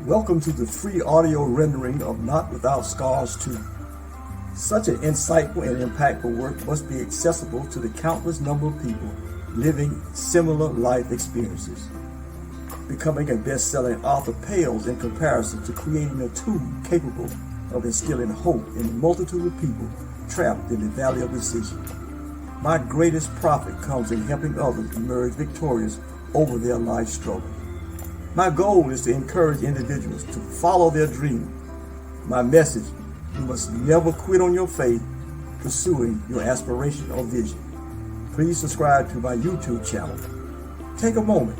Welcome to the free audio rendering of Not Without Scars 2. Such an insightful and impactful work must be accessible to the countless number of people living similar life experiences. Becoming a best-selling author pales in comparison to creating a tool capable of instilling hope in a multitude of people trapped in the valley of decision. My greatest profit comes in helping others emerge victorious over their life struggle. My goal is to encourage individuals to follow their dream. My message: you must never quit on your faith, pursuing your aspiration or vision. Please subscribe to my YouTube channel. Take a moment,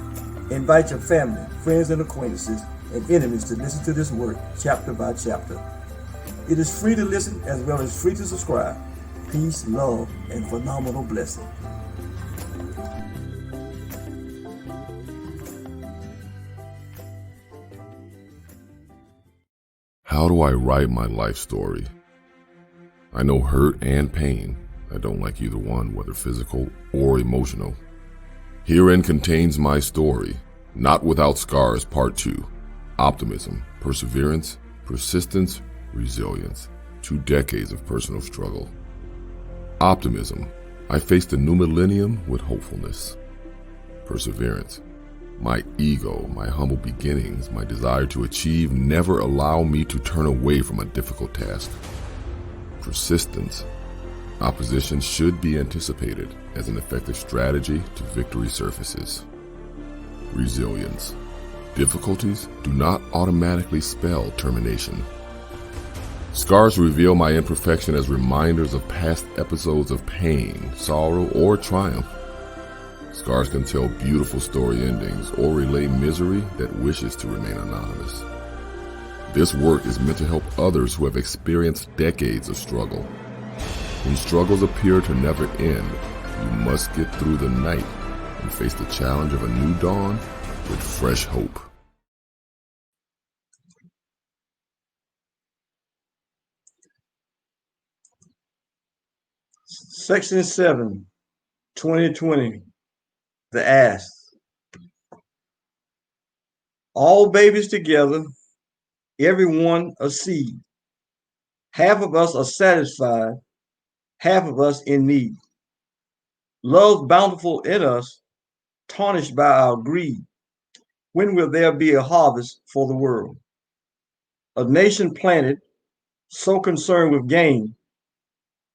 invite your family, friends and acquaintances, and enemies to listen to this work chapter by chapter. It is free to listen as well as free to subscribe. Peace, love, and phenomenal blessing. How do I write my life story? I know hurt and pain. I don't like either one, whether physical or emotional. Herein contains my story, Not Without Scars Part 2. Optimism, perseverance, persistence, resilience. 2 decades of personal struggle. Optimism. I faced the new millennium with hopefulness. Perseverance. My ego, my humble beginnings, my desire to achieve never allow me to turn away from a difficult task. Persistence. Opposition should be anticipated as an effective strategy to victory surfaces. Resilience. Difficulties do not automatically spell termination. Scars reveal my imperfection as reminders of past episodes of pain, sorrow, or triumph. Scars can tell beautiful story endings or relay misery that wishes to remain anonymous. This work is meant to help others who have experienced decades of struggle. When struggles appear to never end, you must get through the night and face the challenge of a new dawn with fresh hope. Section 7, 2020, The Ask. All babies together, every one a seed. Half of us are satisfied, half of us in need. Love bountiful in us, tarnished by our greed. When will there be a harvest for the world? A nation planted, so concerned with gain,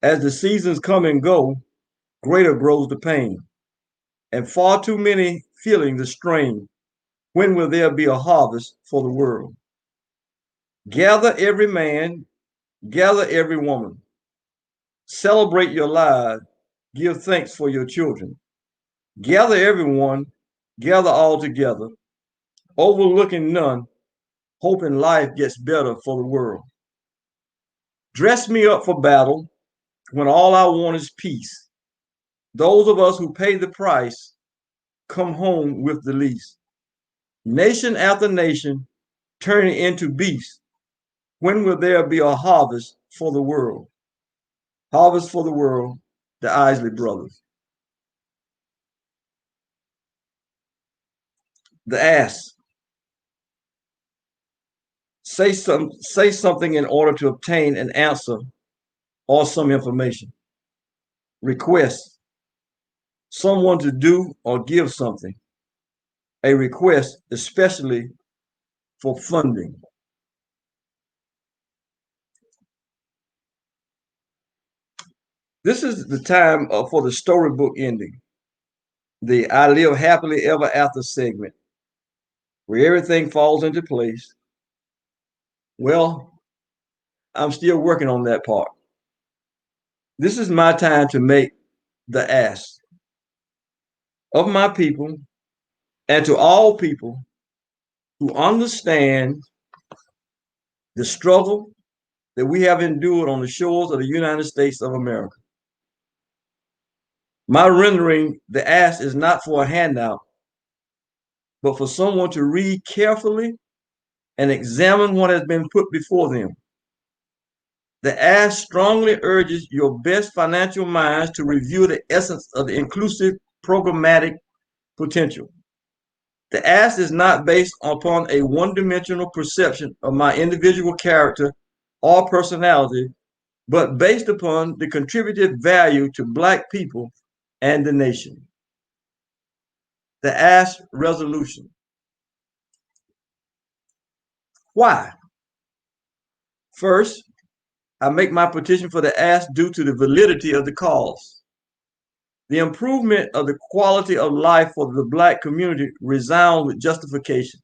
as the seasons come and go, greater grows the pain, and far too many feeling the strain. When will there be a harvest for the world? Gather every man, gather every woman. Celebrate your lives, give thanks for your children. Gather everyone, gather all together, overlooking none, hoping life gets better for the world. Dress me up for battle when all I want is peace. Those of us who pay the price come home with the least. Nation after nation turning into beasts. When will there be a harvest for the world? Harvest for the world, the Isley Brothers. The Ask. Say something in order to obtain an answer or some information. Request. Someone to do or give something. A request, especially for funding. This is the time for the storybook ending, the I live happily ever after segment, where everything falls into place. Well, I'm still working on that part. This is my time to make the ask of my people and to all people who understand the struggle that we have endured on the shores of the United States of America. My rendering, the ask, is not for a handout, but for someone to read carefully and examine what has been put before them. The ask strongly urges your best financial minds to review the essence of the inclusive programmatic potential. The ask is not based upon a one-dimensional perception of my individual character or personality, but based upon the contributive value to Black people and the nation. The ask resolution. Why? First, I make my petition for the ask due to the validity of the cause. The improvement of the quality of life for the Black community resounds with justification.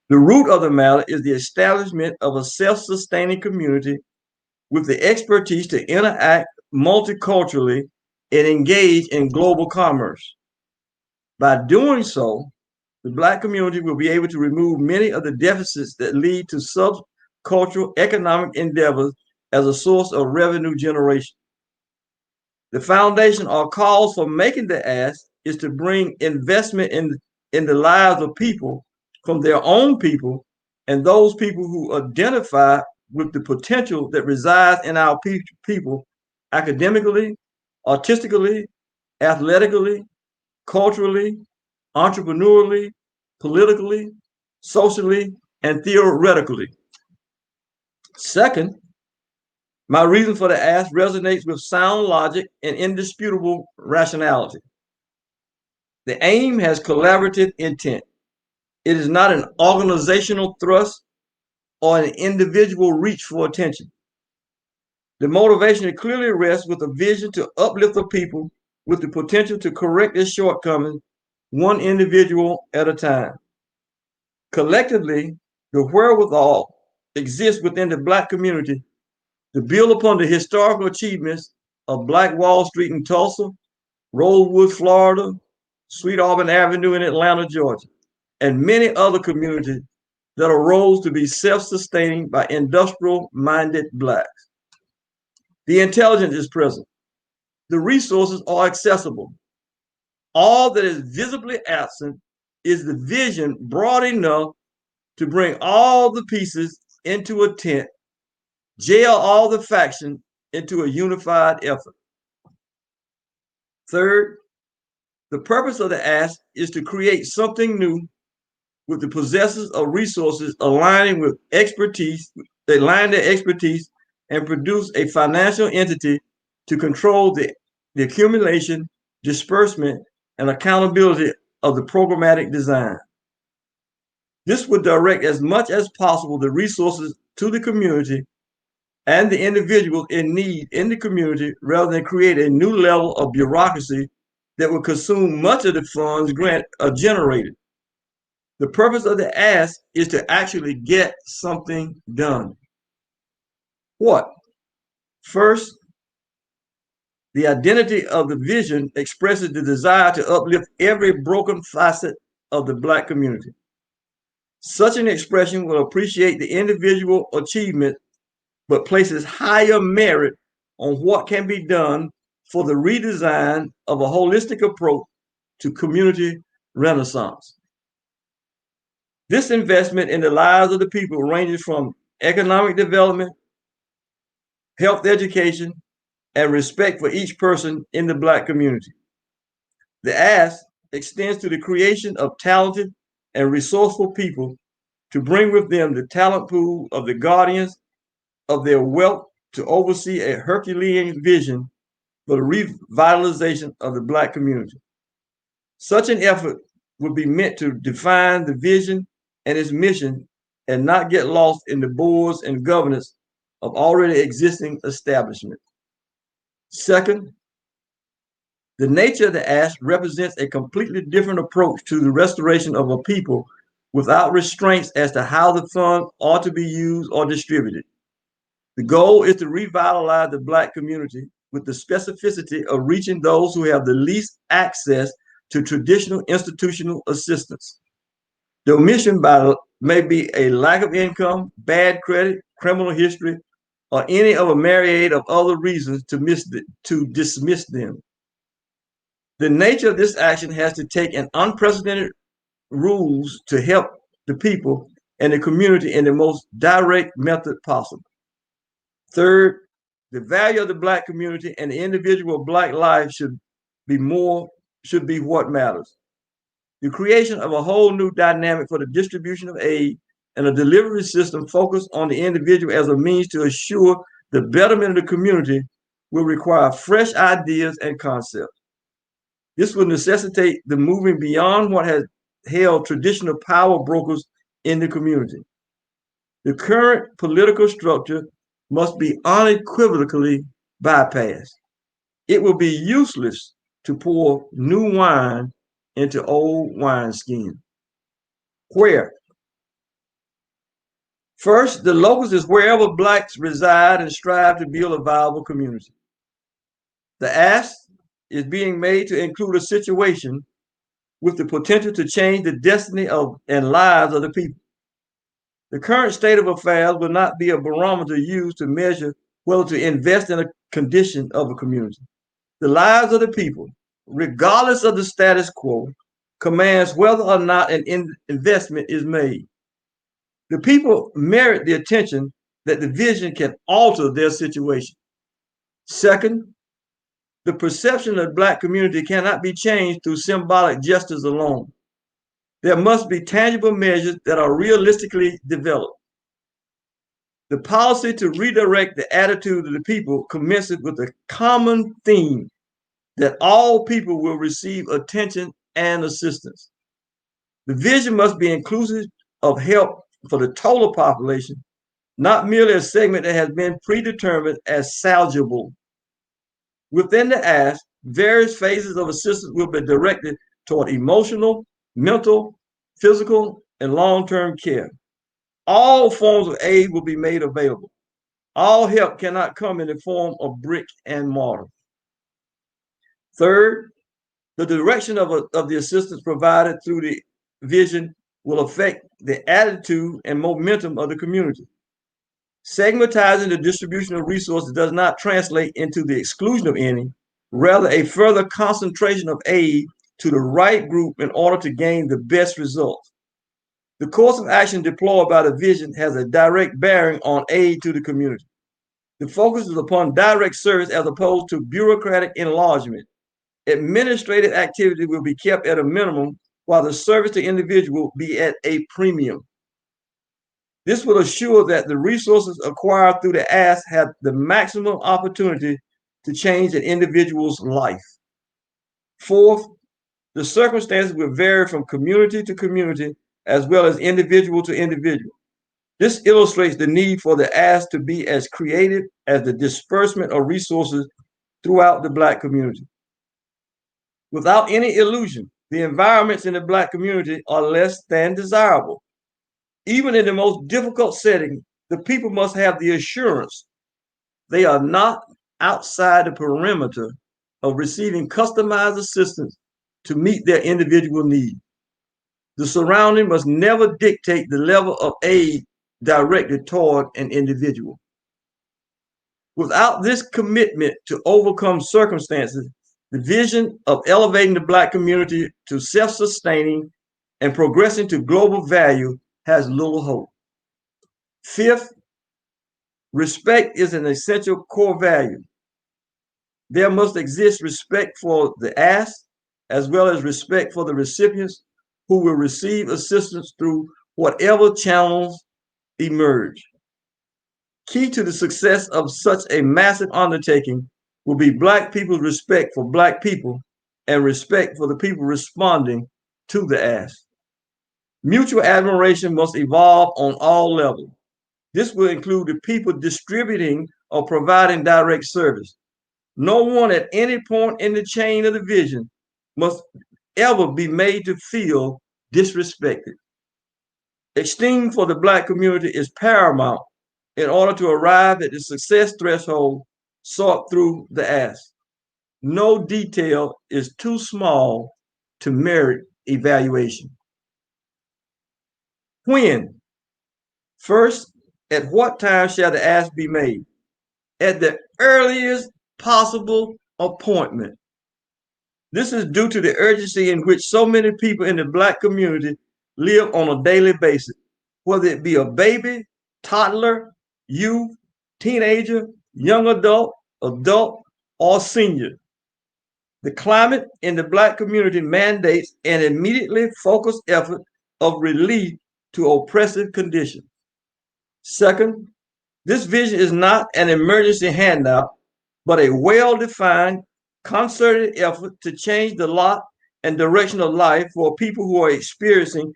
The root of the matter is the establishment of a self-sustaining community with the expertise to interact multiculturally and engage in global commerce. By doing so, the Black community will be able to remove many of the deficits that lead to subcultural economic endeavors as a source of revenue generation. The foundation or cause for making the ask is to bring investment in the lives of people from their own people and those people who identify with the potential that resides in our people academically, artistically, athletically, culturally, entrepreneurially, politically, socially, and theoretically. Second, my reason for the ask resonates with sound logic and indisputable rationality. The aim has collaborative intent. It is not an organizational thrust or an individual reach for attention. The motivation clearly rests with a vision to uplift the people with the potential to correct their shortcomings one individual at a time. Collectively, the wherewithal exists within the Black community to build upon the historical achievements of Black Wall Street in Tulsa, Rosewood, Florida, Sweet Auburn Avenue in Atlanta, Georgia, and many other communities that arose to be self-sustaining by industrial-minded Blacks. The intelligence is present. The resources are accessible. All that is visibly absent is the vision broad enough to bring all the pieces into a tent, jail all the factions into a unified effort. Third, the purpose of the ask is to create something new with the possessors of resources aligning with expertise, they align their expertise and produce a financial entity to control the accumulation, disbursement, and accountability of the programmatic design. This would direct as much as possible the resources to the community and the individuals in need in the community rather than create a new level of bureaucracy that would consume much of the funds generated. The purpose of the ask is to actually get something done. What? First, the identity of the vision expresses the desire to uplift every broken facet of the Black community. Such an expression will appreciate the individual achievement, but places higher merit on what can be done for the redesign of a holistic approach to community renaissance. This investment in the lives of the people ranges from economic development, health education, and respect for each person in the Black community. The ask extends to the creation of talented and resourceful people to bring with them the talent pool of the guardians of their wealth to oversee a Herculean vision for the revitalization of the Black community. Such an effort would be meant to define the vision and its mission and not get lost in the boards and governance of already existing establishments. Second, the nature of the ask represents a completely different approach to the restoration of a people without restraints as to how the funds are to be used or distributed. The goal is to revitalize the Black community with the specificity of reaching those who have the least access to traditional institutional assistance. The omission may be a lack of income, bad credit, criminal history, or any of a myriad of other reasons to dismiss them. The nature of this action has to take an unprecedented rules to help the people and the community in the most direct method possible. Third, the value of the Black community and the individual Black life should be what matters. The creation of a whole new dynamic for the distribution of aid and a delivery system focused on the individual as a means to assure the betterment of the community will require fresh ideas and concepts. This will necessitate the moving beyond what has held traditional power brokers in the community. The current political structure must be unequivocally bypassed. It will be useless to pour new wine into old wineskins. Where? First, the locus is wherever blacks reside and strive to build a viable community. The ask is being made to include a situation with the potential to change the destiny of and lives of the people. The current state of affairs will not be a barometer used to measure whether to invest in a condition of a community. The lives of the people, regardless of the status quo, commands whether or not an investment is made. The people merit the attention that the vision can alter their situation. Second, the perception of the Black community cannot be changed through symbolic gestures alone. There must be tangible measures that are realistically developed. The policy to redirect the attitude of the people commences with a common theme that all people will receive attention and assistance. The vision must be inclusive of help for the total population, not merely a segment that has been predetermined as salvageable. Within the ask, various phases of assistance will be directed toward emotional, mental, physical, and long-term care. All forms of aid will be made available. All help cannot come in the form of brick and mortar. Third, the direction of the assistance provided through the vision will affect the attitude and momentum of the community. Segmentizing the distribution of resources does not translate into the exclusion of any, rather a further concentration of aid to the right group in order to gain the best results. The course of action deployed by the vision has a direct bearing on aid to the community. The focus is upon direct service as opposed to bureaucratic enlargement. Administrative activity will be kept at a minimum while the service to individual will be at a premium. This will assure that the resources acquired through the ask have the maximum opportunity to change an individual's life. Fourth, the circumstances will vary from community to community as well as individual to individual. This illustrates the need for the ask to be as creative as the disbursement of resources throughout the Black community. Without any illusion, the environments in the Black community are less than desirable. Even in the most difficult setting, the people must have the assurance they are not outside the perimeter of receiving customized assistance to meet their individual needs. The surrounding must never dictate the level of aid directed toward an individual. Without this commitment to overcome circumstances, the vision of elevating the Black community to self-sustaining and progressing to global value has little hope. Fifth, respect is an essential core value. There must exist respect for the asked, as well as respect for the recipients who will receive assistance through whatever channels emerge. Key to the success of such a massive undertaking will be Black people's respect for Black people and respect for the people responding to the ask. Mutual admiration must evolve on all levels. This will include the people distributing or providing direct service. No one at any point in the chain of the vision must ever be made to feel disrespected. Esteem for the Black community is paramount in order to arrive at the success threshold sought through the ask. No detail is too small to merit evaluation. When? First, at what time shall the ask be made? At the earliest possible appointment. This is due to the urgency in which so many people in the Black community live on a daily basis, whether it be a baby, toddler, youth, teenager, young adult, or senior. The climate in the Black community mandates an immediately focused effort of relief to oppressive conditions. Second, this vision is not an emergency handout, but a well-defined, concerted effort to change the lot and direction of life for people who are experiencing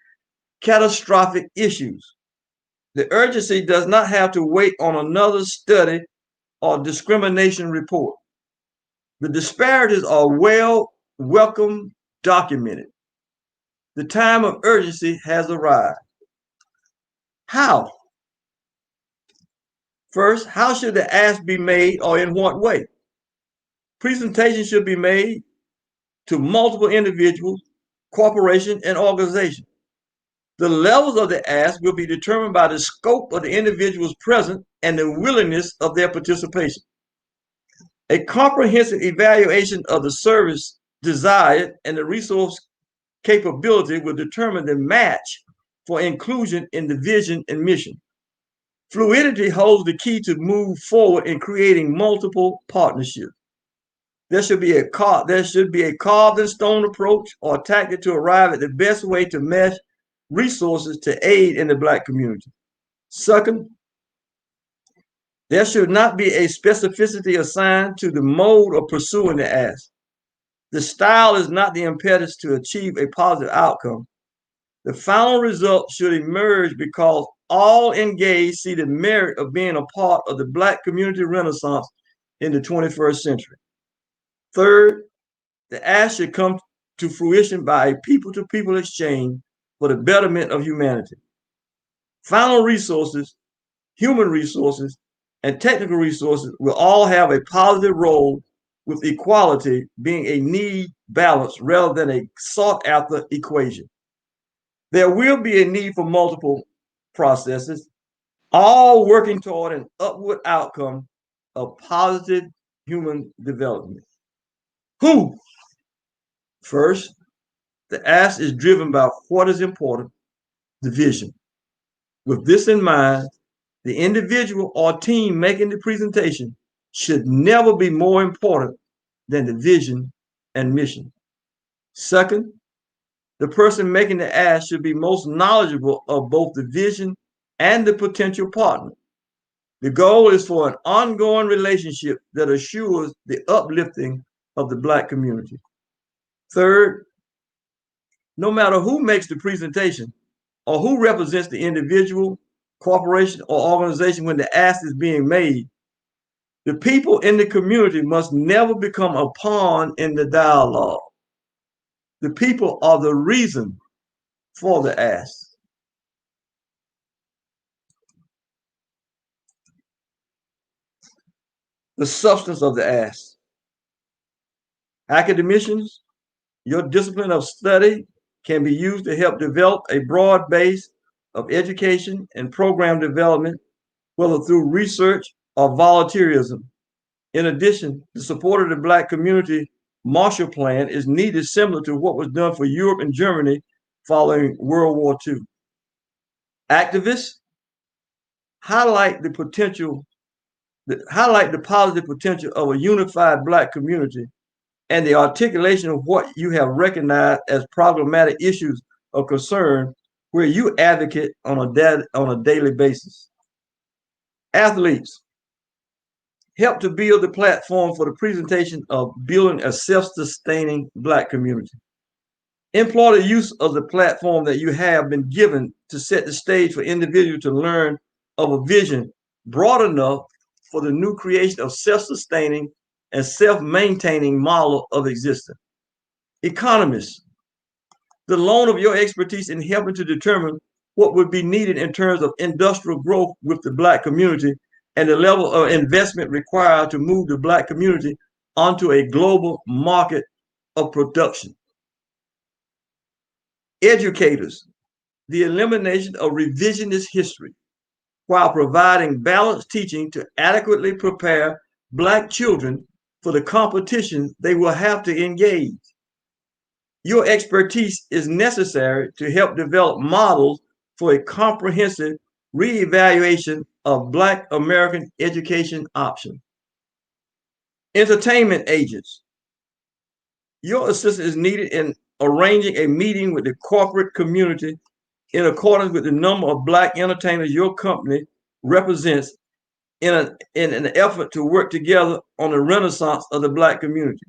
catastrophic issues. The urgency does not have to wait on another study or discrimination report. The disparities are welcome documented. The time of urgency has arrived. How? First, how should the ask be made or in what way? Presentation should be made to multiple individuals, corporations, and organizations. The levels of the ask will be determined by the scope of the individuals present and the willingness of their participation. A comprehensive evaluation of the service desired and the resource capability will determine the match for inclusion in the vision and mission. Fluidity holds the key to move forward in creating multiple partnerships. There should be a carved in stone approach or tactic to arrive at the best way to mesh resources to aid in the Black community. Second, there should not be a specificity assigned to the mode of pursuing the ask. The style is not the impetus to achieve a positive outcome. The final result should emerge because all engaged see the merit of being a part of the Black community renaissance in the 21st century. Third, the ask should come to fruition by a people-to-people exchange for the betterment of humanity. Final resources, human resources, and technical resources will all have a positive role, with equality being a need balance rather than a sought-after equation. There will be a need for multiple processes, all working toward an upward outcome of positive human development. Who? First, the ask is driven by what is important, the vision. With this in mind, the individual or team making the presentation should never be more important than the vision and mission. Second, the person making the ask should be most knowledgeable of both the vision and the potential partner. The goal is for an ongoing relationship that assures the uplifting of the Black community. Third, no matter who makes the presentation or who represents the individual, corporation, or organization when the ask is being made, the people in the community must never become a pawn in the dialogue. The people are the reason for the ask. The substance of the ask. Academicians, your discipline of study can be used to help develop a broad base of education and program development, whether through research or volunteerism. In addition, the support of the Black community Marshall Plan is needed, similar to what was done for Europe and Germany following World War II. Activists highlight the positive potential of a unified Black community and the articulation of what you have recognized as problematic issues of concern where you advocate on a daily basis. Athletes help to build the platform for the presentation of building a self-sustaining Black community. Employ the use of the platform that you have been given to set the stage for individuals to learn of a vision broad enough for the new creation of self-sustaining and self-maintaining model of existence. Economists, the loan of your expertise in helping to determine what would be needed in terms of industrial growth with the Black community and the level of investment required to move the Black community onto a global market of production. Educators, the elimination of revisionist history while providing balanced teaching to adequately prepare Black children for the competition they will have to engage. Your expertise is necessary to help develop models for a comprehensive reevaluation of Black American education options. Entertainment agents, Your assistance is needed in arranging a meeting with the corporate community in accordance with the number of Black entertainers your company represents in an effort to work together on the renaissance of the Black community.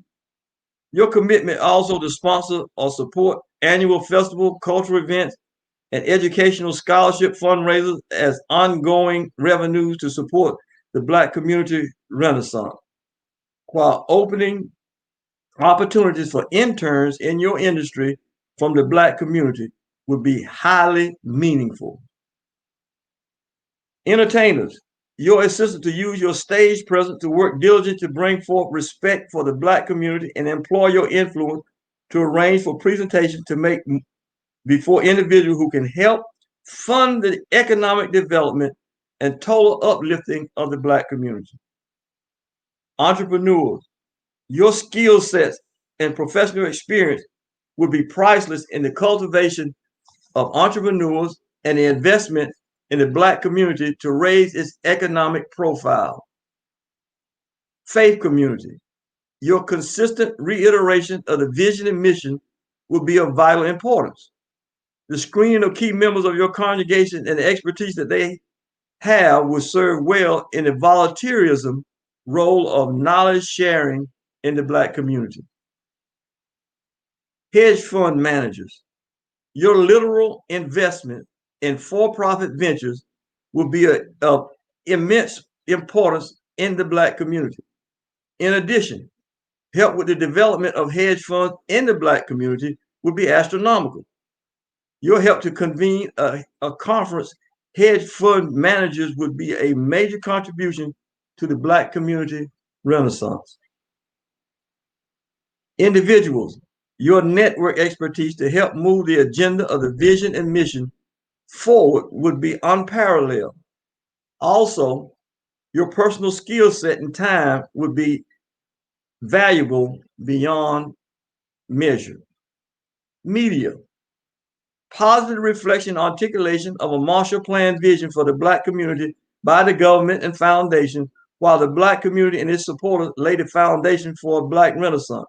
Your commitment also to sponsor or support annual festival, cultural events, and educational scholarship fundraisers as ongoing revenues to support the Black community renaissance, while opening opportunities for interns in your industry from the Black community would be highly meaningful. Entertainers, your assistance to use your stage presence to work diligently to bring forth respect for the Black community and employ your influence to arrange for presentations to make before individuals who can help fund the economic development and total uplifting of the Black community. Entrepreneurs, your skill sets and professional experience would be priceless in the cultivation of entrepreneurs and the investment in the Black community to raise its economic profile. Faith community, your consistent reiteration of the vision and mission will be of vital importance. The screening of key members of your congregation and the expertise that they have will serve well in the volunteerism role of knowledge sharing in the Black community. Hedge fund managers, your literal investment in for-profit ventures will be of immense importance in the Black community. In addition, help with the development of hedge funds in the Black community would be astronomical. Your help to convene a conference, hedge fund managers would be a major contribution to the Black community renaissance. Individuals, your network expertise to help move the agenda of the vision and mission forward would be unparalleled. Also, your personal skill set and time would be valuable beyond measure. Media, positive reflection and articulation of a Marshall Plan vision for the Black community by the government and foundation, while the Black community and its supporters lay the foundation for a Black renaissance.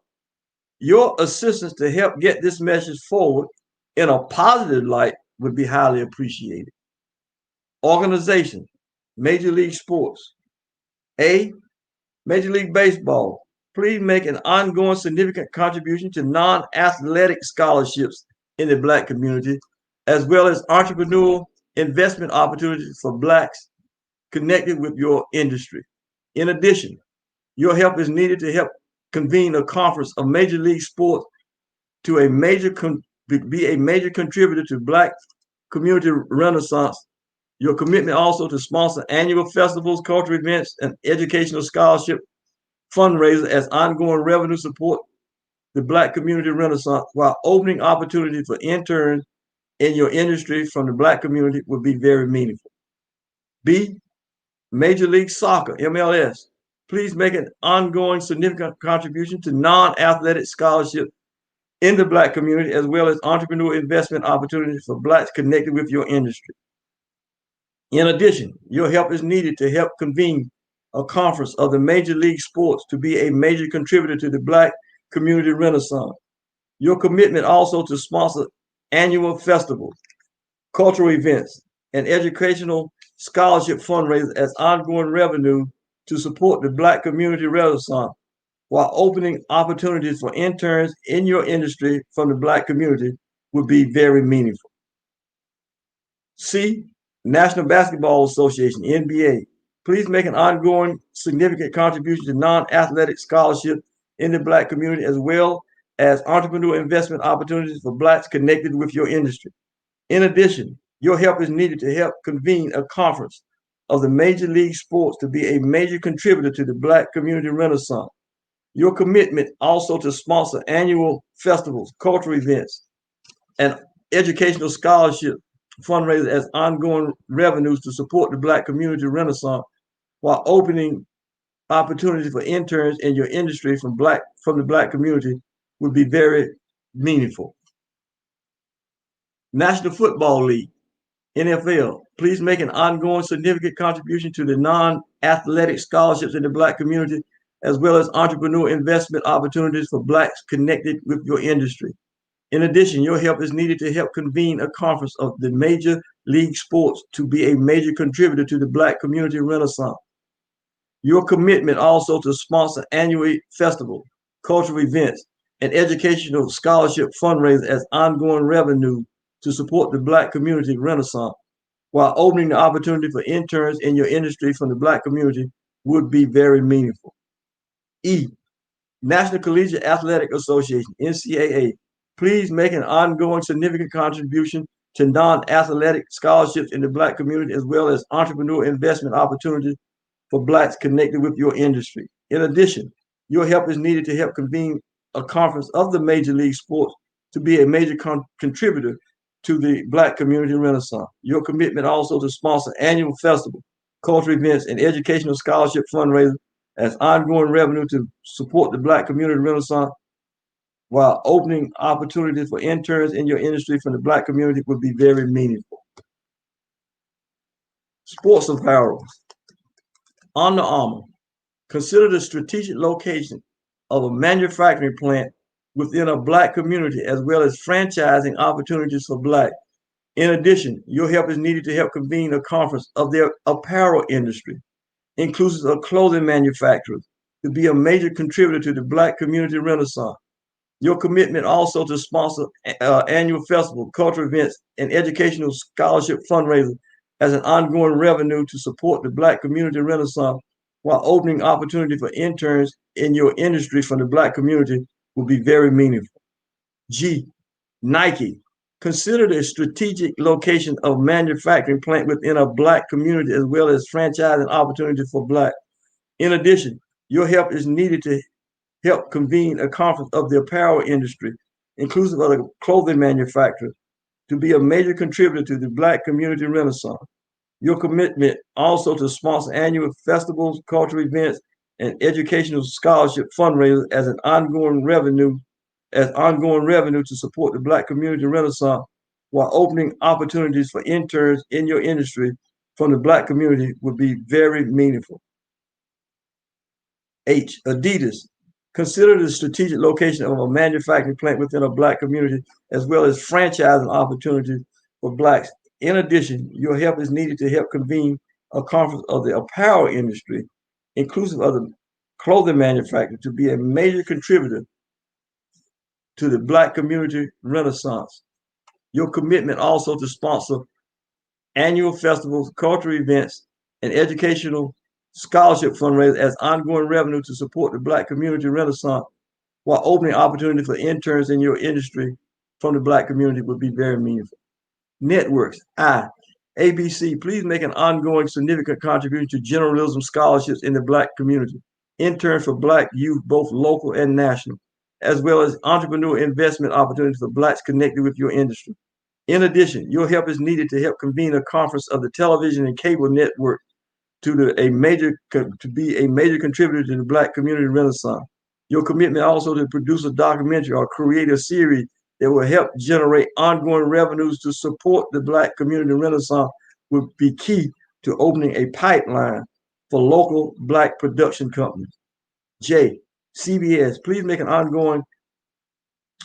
Your assistance to help get this message forward in a positive light would be highly appreciated. Organization, Major League Sports. A, Major League Baseball. Please make an ongoing significant contribution to non-athletic scholarships in the Black community, as well as entrepreneurial investment opportunities for Blacks connected with your industry. In addition, your help is needed to help convene a conference of Major League Sports to be a major contributor to Black community renaissance. Your commitment also to sponsor annual festivals, cultural events, and educational scholarship fundraisers as ongoing revenue support the Black community renaissance, while opening opportunities for interns in your industry from the Black community would be very meaningful. B, Major League Soccer, MLS. Please make an ongoing significant contribution to non-athletic scholarship in the Black community, as well as entrepreneurial investment opportunities for Blacks connected with your industry. In addition, your help is needed to help convene a conference of the Major League Sports to be a major contributor to the Black community renaissance. Your commitment also to sponsor annual festivals, cultural events, and educational scholarship fundraisers as ongoing revenue to support the Black community renaissance, while opening opportunities for interns in your industry from the Black community would be very meaningful. C, National Basketball Association, NBA. Please make an ongoing significant contribution to non-athletic scholarship in the Black community, as well as entrepreneurial investment opportunities for Blacks connected with your industry. In addition, your help is needed to help convene a conference of the Major League Sports to be a major contributor to the Black community renaissance. Your commitment also to sponsor annual festivals, cultural events, and educational scholarship fundraisers as ongoing revenues to support the Black community renaissance, while opening opportunities for interns in your industry from the Black community would be very meaningful. National Football League, NFL, please make an ongoing significant contribution to the non-athletic scholarships in the Black community, as well as entrepreneur investment opportunities for Blacks connected with your industry. In addition, your help is needed to help convene a conference of the major league sports to be a major contributor to the Black community renaissance. Your commitment also to sponsor annual festival, cultural events, and educational scholarship fundraisers as ongoing revenue to support the Black community renaissance, while opening the opportunity for interns in your industry from the Black community would be very meaningful. E. National Collegiate Athletic Association, NCAA, please make an ongoing significant contribution to non-athletic scholarships in the Black community as well as entrepreneur investment opportunities for Blacks connected with your industry. In addition, your help is needed to help convene a conference of the major league sports to be a major contributor to the Black community renaissance. Your commitment also to sponsor annual festival, cultural events, and educational scholarship fundraisers as ongoing revenue to support the Black community renaissance while opening opportunities for interns in your industry from the Black community would be very meaningful. Sports apparel. Under Armour. Consider the strategic location of a manufacturing plant within a Black community as well as franchising opportunities for Black. In addition, your help is needed to help convene a conference of their apparel industry, inclusive of clothing manufacturers, to be a major contributor to the Black community renaissance. Your commitment also to sponsor annual festival, cultural events, and educational scholarship fundraisers as an ongoing revenue to support the Black community renaissance while opening opportunity for interns in your industry from the Black community will be very meaningful. G. Nike. Consider the strategic location of manufacturing plant within a Black community as well as franchising opportunity for Black. In addition, your help is needed to help convene a conference of the apparel industry, inclusive of the clothing manufacturers, to be a major contributor to the Black community renaissance. Your commitment also to sponsor annual festivals, cultural events, and educational scholarship fundraisers as ongoing revenue to support the Black community renaissance while opening opportunities for interns in your industry from the Black community would be very meaningful. H. Adidas. Consider the strategic location of a manufacturing plant within a Black community as well as franchising opportunities for Blacks. In addition, your help is needed to help convene a conference of the apparel industry, inclusive of the clothing manufacturer, to be a major contributor to the Black community renaissance. Your commitment also to sponsor annual festivals, cultural events, and educational scholarship fundraisers as ongoing revenue to support the Black community renaissance while opening opportunity for interns in your industry from the Black community would be very meaningful. Networks. ABC, please make an ongoing significant contribution to journalism scholarships in the Black community, interns for Black youth, both local and national, as well as entrepreneur investment opportunities for Blacks connected with your industry. In addition, your help is needed to help convene a conference of the television and cable network to be a major contributor to the Black community renaissance. Your commitment also to produce a documentary or create a series that will help generate ongoing revenues to support the Black community renaissance would be key to opening a pipeline for local Black production companies. J. CBS, please make an ongoing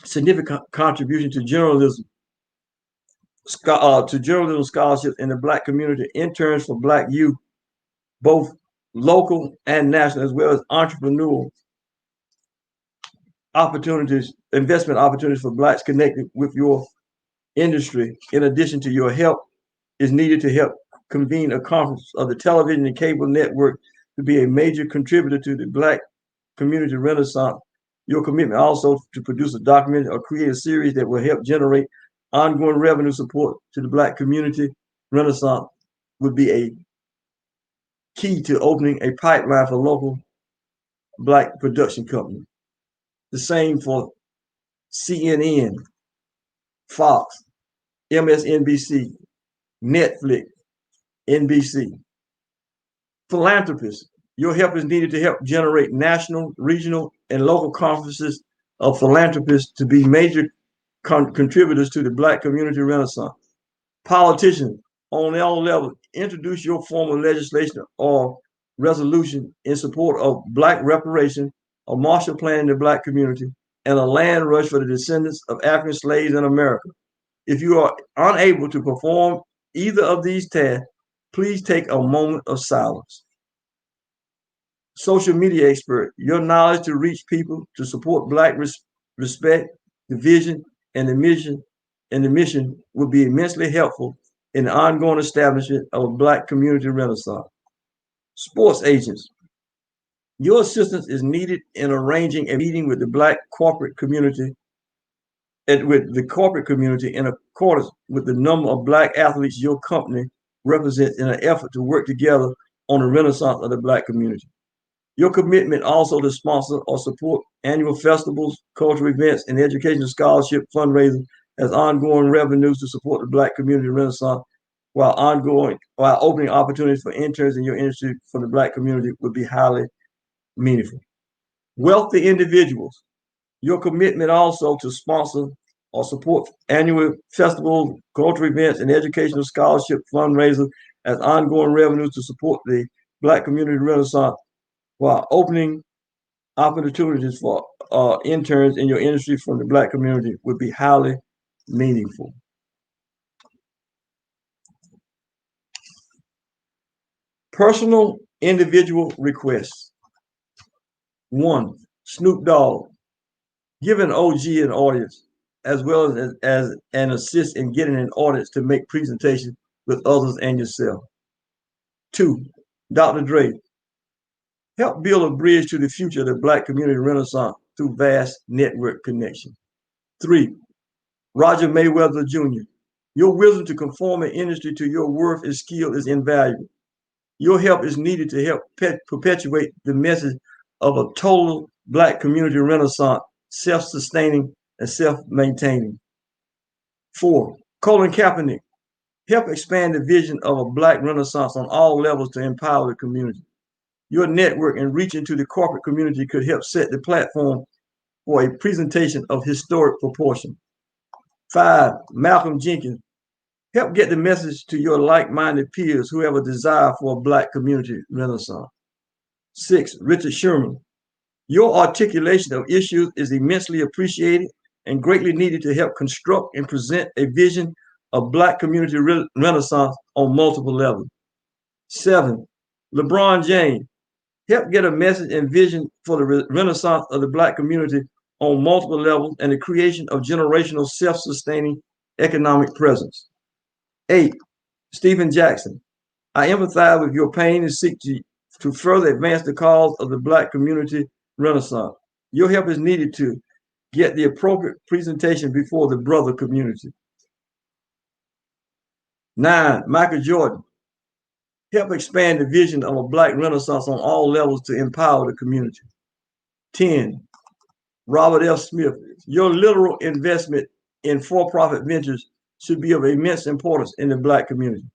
significant contribution to journalism scholarships in the Black community, interns for Black youth, both local and national, as well as entrepreneurial opportunities, investment opportunities for Blacks connected with your industry. In addition to your help, is needed to help convene a conference of the television and cable network to be a major contributor to the Black community renaissance. Your commitment also to produce a documentary or create a series that will help generate ongoing revenue support to the Black community renaissance would be a key to opening a pipeline for local Black production companies. The same for CNN, Fox, MSNBC, Netflix, NBC. Philanthropists, your help is needed to help generate national, regional, and local conferences of philanthropists to be major contributors to the Black community renaissance. Politicians, on all levels, introduce your form of legislation or resolution in support of Black reparation, a Marshall Plan in the Black community, and a land rush for the descendants of African slaves in America. If you are unable to perform either of these tasks, please take a moment of silence. Social media expert, your knowledge to reach people to support Black respect, the vision, and the mission would be immensely helpful in the ongoing establishment of a Black community renaissance. Sports agents, your assistance is needed in arranging a meeting with the Black corporate community and with the corporate community in accordance with the number of Black athletes your company represents in an effort to work together on the renaissance of the Black community. Your commitment also to sponsor or support annual festivals, cultural events, and educational scholarship fundraisers as ongoing revenues to support the Black community renaissance while opening opportunities for interns in your industry for the Black community would be highly meaningful. Wealthy individuals, your commitment also to sponsor or support annual festivals, cultural events, and educational scholarship fundraisers as ongoing revenues to support the Black community renaissance while opening opportunities for interns in your industry from the Black community would be highly meaningful. Personal individual requests. One, Snoop Dogg, give an OG an audience as well as an assist in getting an audience to make presentations with others and yourself. Two, Dr. Dre, help build a bridge to the future of the Black community renaissance through vast network connection. Three, Roger Mayweather Jr., your wisdom to conform an industry to your worth and skill is invaluable. Your help is needed to help perpetuate the message of a total Black community renaissance, self-sustaining and self-maintaining. Four, Colin Kaepernick, help expand the vision of a Black renaissance on all levels to empower the community. Your network and reach into the corporate community could help set the platform for a presentation of historic proportion. Five, Malcolm Jenkins, help get the message to your like-minded peers who have a desire for a Black community renaissance. Six, Richard Sherman, your articulation of issues is immensely appreciated and greatly needed to help construct and present a vision of Black community renaissance on multiple levels. Seven, LeBron James, help get a message and vision for the renaissance of the Black community on multiple levels and the creation of generational self-sustaining economic presence. Eight, Stephen Jackson, I empathize with your pain and seek to further advance the cause of the Black community renaissance. Your help is needed to get the appropriate presentation before the brother community. Nine, Michael Jordan, help expand the vision of a Black renaissance on all levels to empower the community. 10, Robert F. Smith, your literal investment in for-profit ventures should be of immense importance in the Black community.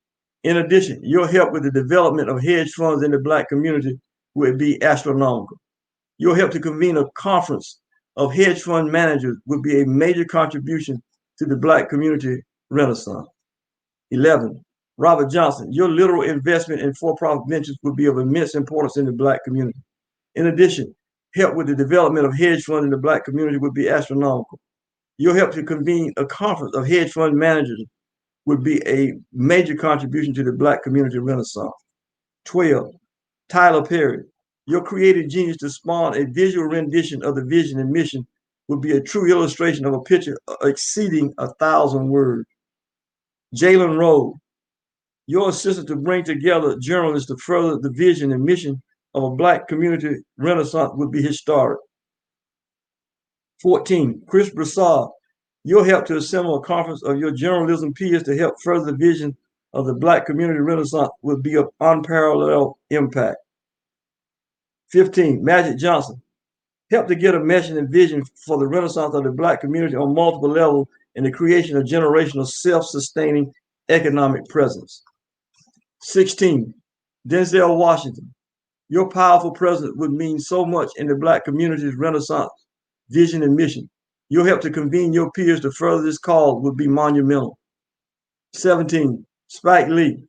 In addition, your help with the development of hedge funds in the Black community would be astronomical. Your help to convene a conference of hedge fund managers would be a major contribution to the Black community renaissance. 11, Robert Johnson, your literal investment in for-profit ventures would be of immense importance in the Black community. In addition, help with the development of hedge funds in the Black community would be astronomical. Your help to convene a conference of hedge fund managers would be a major contribution to the Black community renaissance. 12, Tyler Perry, your creative genius to spawn a visual rendition of the vision and mission would be a true illustration of a picture exceeding 1,000 words. Jalen Rose, your assistant to bring together journalists to further the vision and mission of a Black community renaissance would be historic. 14, Chris Broussard, your help to assemble a conference of your journalism peers to help further the vision of the Black community renaissance would be of unparalleled impact. 15, Magic Johnson, help to get a mission and vision for the renaissance of the Black community on multiple levels and the creation of generational self-sustaining economic presence. 16, Denzel Washington, your powerful presence would mean so much in the Black community's renaissance vision and mission. Your help to convene your peers to further this cause would be monumental. 17, Spike Lee,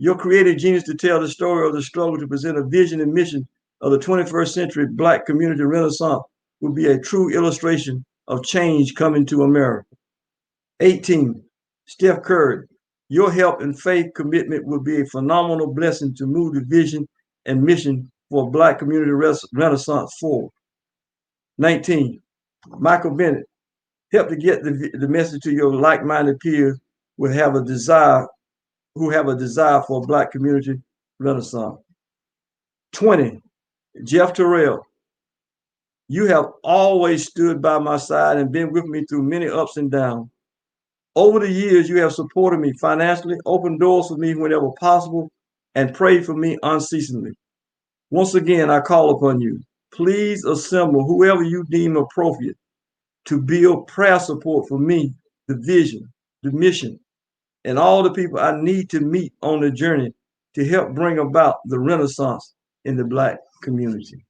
Your creative genius to tell the story of the struggle to present a vision and mission of the 21st century Black community renaissance will be a true illustration of change coming to America. 18, Steph Curry, your help and faith commitment will be a phenomenal blessing to move the vision and mission for Black community renaissance forward. 19, Michael Bennett, help to get the message to your like-minded peers who have a desire for a Black community renaissance. 20, Jeff Terrell, you have always stood by my side and been with me through many ups and downs. Over the years, you have supported me financially, opened doors for me whenever possible, and prayed for me unceasingly. Once again, I call upon you. Please assemble whoever you deem appropriate to build prayer support for me, the vision, the mission, and all the people I need to meet on the journey to help bring about the renaissance in the Black community.